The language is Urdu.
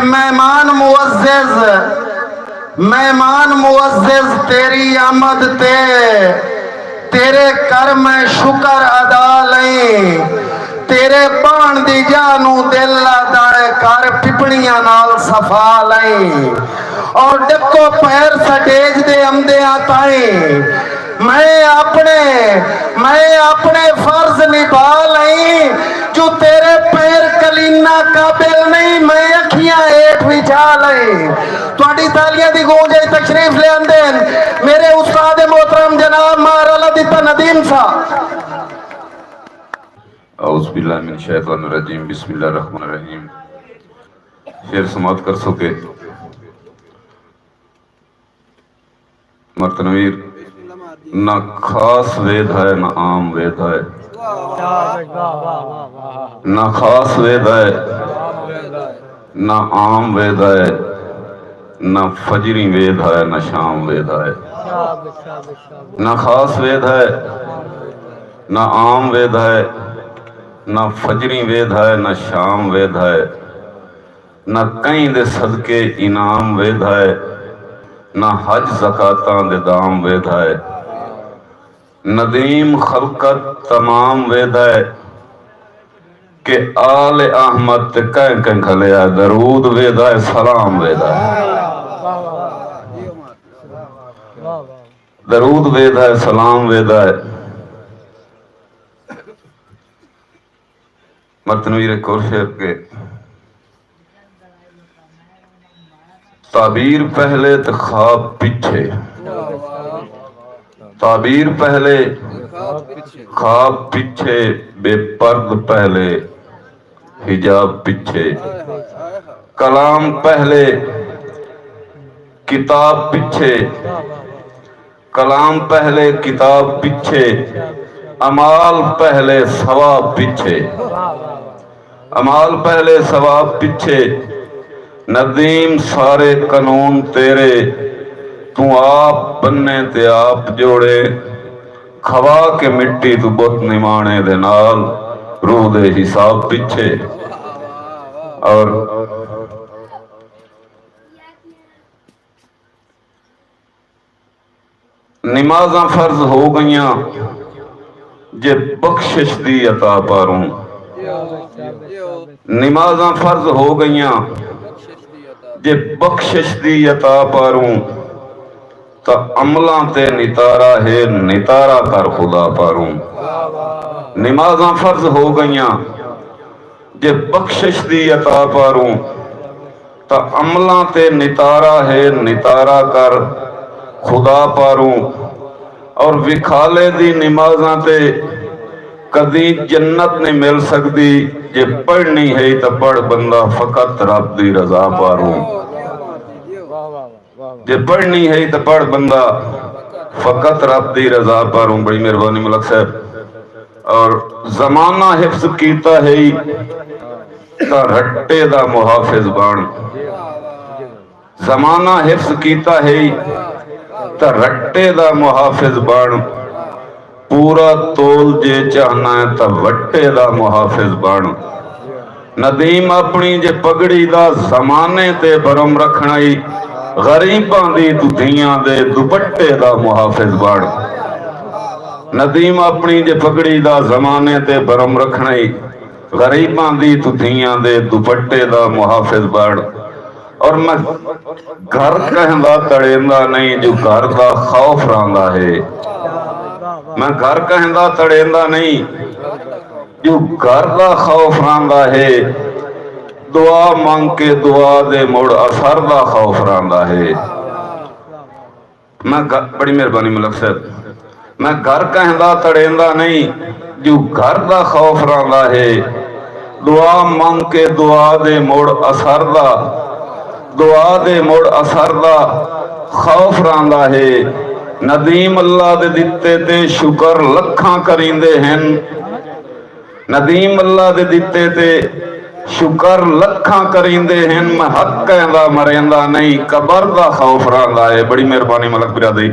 مہمان معزز تیری آمد تیرے کر میں شکر ادا لیں تیرے بان دی جانو دل داڑے کر پپڑیاں نال صفا لیں اور ڈکو پیر سٹیج دے امدے آتائیں میں اپنے فرض نبھا لیں جو تیرے پیر کلینا قابل نہیں میں اکھیاں ایٹ بچھا لیں تواڈی تالیاں دی گونج تشریف لے آندین میرے استاد محترم جناب مہارالا دیتا ندیم صاحب. اعوذ باللہ من الشیطان الرجیم بسم اللہ الرحمن الرحیم. شعر سماعت کر سکے مرتنویر نہ خاص وید ہے نہ عام وید ہے نہ خاص وید ہے نہ عام وید ہے نہ فجری وید ہے نہ شام وید ہے نہ خاص وید ہے نہ عام وید ہے نہ فجری وید ہے نہ شام وید ہے نہ کہیں دے صدقے انعام وید ہے نہ حج زکاتاں دے دام وید ہے ندیم خلقت تمام وید ہے کہ آل احمد تے کہیں کھلیا درود وید ہے سلام وید ہے درود وید ہے سلام وید ہے. مرتنویر ایک اور شعر کے تعبیر پہلے تو خواب پیچھے تعبیر پہلے خواب پیچھے بے پرد پہلے حجاب پیچھے کلام پہلے کتاب پیچھے کلام پہلے کتاب پیچھے امال پہلے ثواب پیچھے امال پہلے ثواب پیچھے ندیم سارے قانون تیرے تو آپ بننے تے آپ جوڑے کھوا کے مٹی تو بت نمانے دے نال روح دے حساب پیچھے. اور نمازاں فرض ہو گئیاں جے بخشش دی عطا پاروں نمازاں فرض ہو گئیاں جے بخشش دی عطا پاروں تا عملاں تے نتارا ہے نتارا کر خدا پاروں نمازاں فرض ہو گئیاں جے بخشش دی عطا پاروں تا عملاں تے نتارا ہے نتارا کر خدا پاروں اور وکھالے دی نمازاں تے کدی جنت نہیں مل سکتی جے پڑھنی ہے تا پڑھ بندہ فقط رب دی رضا پاروں جے پڑھنی ہے تا پڑھ بندہ فقط رب دی رضا پاروں. بڑی مہربانی ملک صاحب. اور زمانہ حفظ کیتا ہے تا رٹے دا محافظ بان زمانہ حفظ کیتا ہے تا رٹے دا محافظ بان پورا تول جے چاہنا ہے تا وٹے دا محافظ بان ندیم اپنی جے پگڑی دا زمانے تے برم رکھنائی غریباں دی تو دھیاں دے دوپٹے دا محافظ بان ندیم اپنی جے پگڑی دا زمانے تے برم رکھنائی غریباں دی تو دھیاں دے دوپٹے دا محافظ بان. اور میں گھر کہندہ تڑیندہ نہیں جو گھر دا خوف راندہ ہے میں گھر کہندہ تڑیندہ نہیں جو گھر دا خوف راندہ ہے دعا مانگ کے دعا دے موڑ اثر دا خوف راندہ ہے. میں بڑی مہربانی ملک صاحب. میں گھر کہندہ تڑیندہ نہیں جو گھر دا خوف راندہ ہے دعا مانگ کے دعا دے موڑ اثر دا دعا دے موڑ اثر دا خوف راندہ ہے. ندیم اللہ دے دیتے تے شکر لکھاں کریندے ہیں ندیم اللہ دے دیتے تے شکر لکھاں کریندے ہیں میں حق کہندہ مریندہ نہیں قبر دا خوف راندہ ہے. بڑی مہربانی ملک برادری.